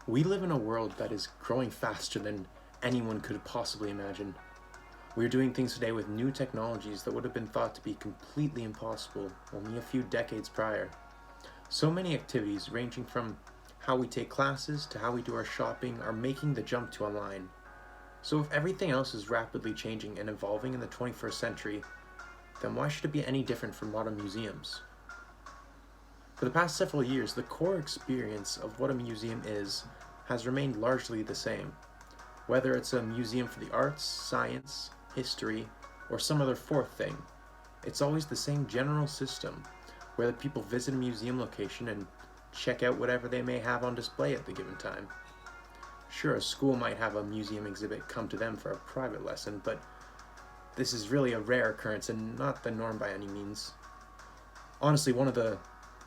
We live in a world that is growing faster than anyone could possibly imagine. We are doing things today with new technologies that would have been thought to be completely impossible only a few decades prior. So many activities, ranging from how we take classes to how we do our shopping, are making the jump to online. So if everything else is rapidly changing and evolving in the 21st century, then why should it be any different from modern museums? For the past several years, the core experience of what a museum is has remained largely the same. Whether it's a museum for the arts, science, history, or some other fourth thing, it's always the same general system where the people visit a museum location and check out whatever they may have on display at the given time. Sure, a school might have a museum exhibit come to them for a private lesson, but this is really a rare occurrence and not the norm by any means. Honestly, one of the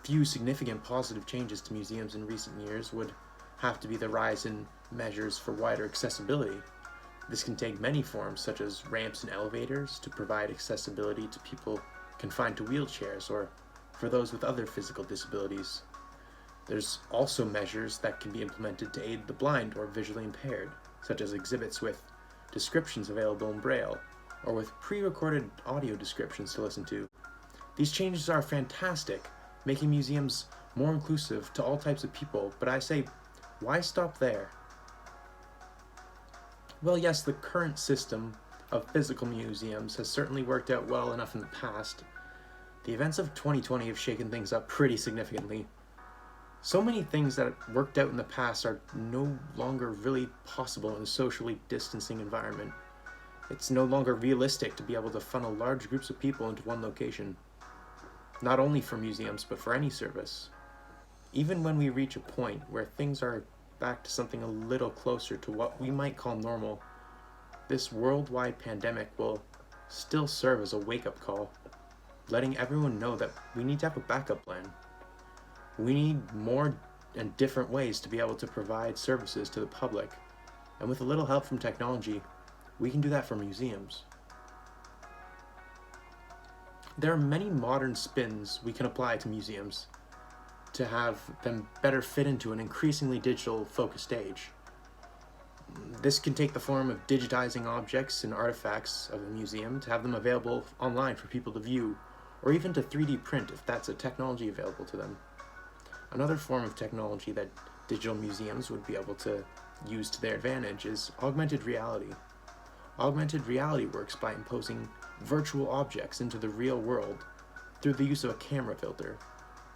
few significant positive changes to museums in recent years would have to be the rise in measures for wider accessibility. This can take many forms, such as ramps and elevators, to provide accessibility to people confined to wheelchairs or for those with other physical disabilities. There's also measures that can be implemented to aid the blind or visually impaired, such as exhibits with descriptions available in Braille, or with pre-recorded audio descriptions to listen to. These changes are fantastic, making museums more inclusive to all types of people, but I say, why stop there? Well, yes, the current system of physical museums has certainly worked out well enough in the past. The events of 2020 have shaken things up pretty significantly. So many things that worked out in the past are no longer really possible in a socially distancing environment. It's no longer realistic to be able to funnel large groups of people into one location, not only for museums, but for any service. Even when we reach a point where things are back to something a little closer to what we might call normal, this worldwide pandemic will still serve as a wake-up call, letting everyone know that we need to have a backup plan. We need more and different ways to be able to provide services to the public, and with a little help from technology, we can do that for museums. There are many modern spins we can apply to museums to have them better fit into an increasingly digital focused age. This can take the form of digitizing objects and artifacts of a museum to have them available online for people to view, or even to 3D print if that's a technology available to them. Another form of technology that digital museums would be able to use to their advantage is augmented reality. Augmented reality works by imposing virtual objects into the real world through the use of a camera filter.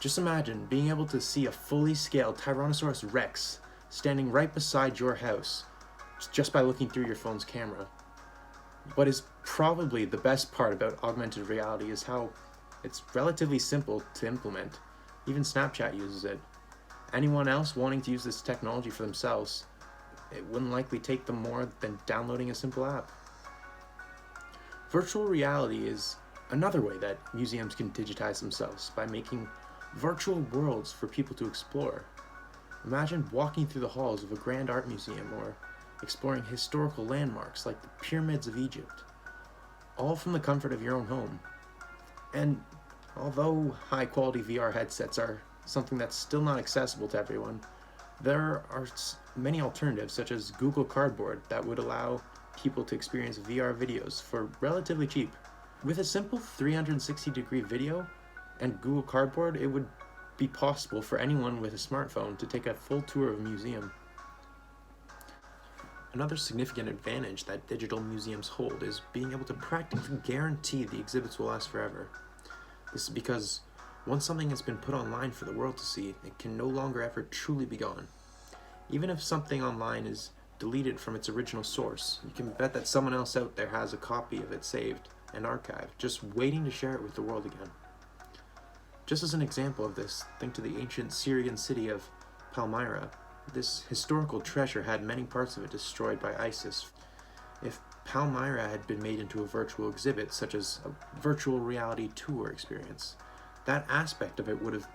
Just imagine being able to see a fully scaled Tyrannosaurus Rex standing right beside your house just by looking through your phone's camera. What is probably the best part about augmented reality is how it's relatively simple to implement. Even Snapchat uses it. Anyone else wanting to use this technology for themselves, it wouldn't likely take them more than downloading a simple app. Virtual reality is another way that museums can digitize themselves by making virtual worlds for people to explore. Imagine walking through the halls of a grand art museum or exploring historical landmarks like the pyramids of Egypt, all from the comfort of your own home. And although high-quality VR headsets are something that's still not accessible to everyone, there are many alternatives such as Google Cardboard that would allow people to experience VR videos for relatively cheap. With a simple 360-degree video and Google Cardboard, it would be possible for anyone with a smartphone to take a full tour of a museum. Another significant advantage that digital museums hold is being able to practically guarantee the exhibits will last forever. This is because once something has been put online for the world to see, it can no longer ever truly be gone. Even if something online is deleted from its original source, you can bet that someone else out there has a copy of it saved and archived, just waiting to share it with the world again. Just as an example of this, think to the ancient Syrian city of Palmyra. This historical treasure had many parts of it destroyed by ISIS. If Palmyra had been made into a virtual exhibit, such as a virtual reality tour experience, that aspect of it would have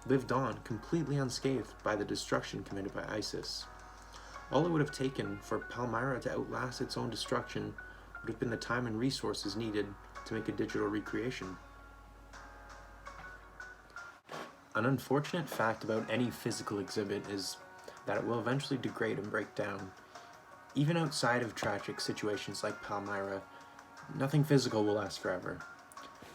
lived on completely unscathed by the destruction committed by ISIS. All it would have taken for Palmyra to outlast its own destruction would have been the time and resources needed to make a digital recreation. An unfortunate fact about any physical exhibit is that it will eventually degrade and break down. Even outside of tragic situations like Palmyra, nothing physical will last forever.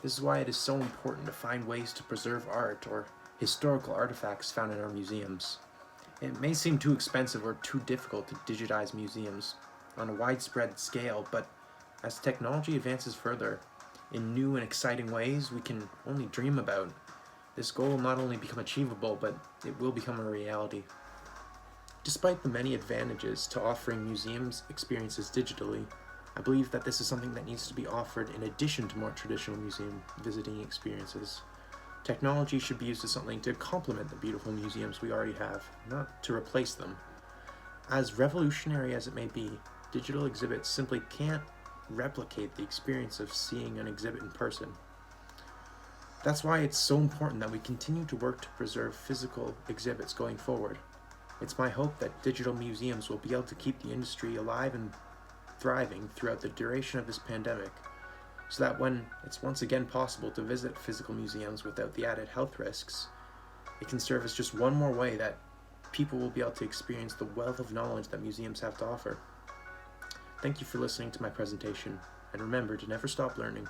This is why it is so important to find ways to preserve art or historical artifacts found in our museums. It may seem too expensive or too difficult to digitize museums on a widespread scale, but as technology advances further, in new and exciting ways we can only dream about, this goal will not only become achievable, but it will become a reality. Despite the many advantages to offering museums experiences digitally, I believe that this is something that needs to be offered in addition to more traditional museum visiting experiences. Technology should be used as something to complement the beautiful museums we already have, not to replace them. As revolutionary as it may be, digital exhibits simply can't replicate the experience of seeing an exhibit in person. That's why it's so important that we continue to work to preserve physical exhibits going forward. It's my hope that digital museums will be able to keep the industry alive and thriving throughout the duration of this pandemic, so that when it's once again possible to visit physical museums without the added health risks, it can serve as just one more way that people will be able to experience the wealth of knowledge that museums have to offer. Thank you for listening to my presentation, and remember to never stop learning.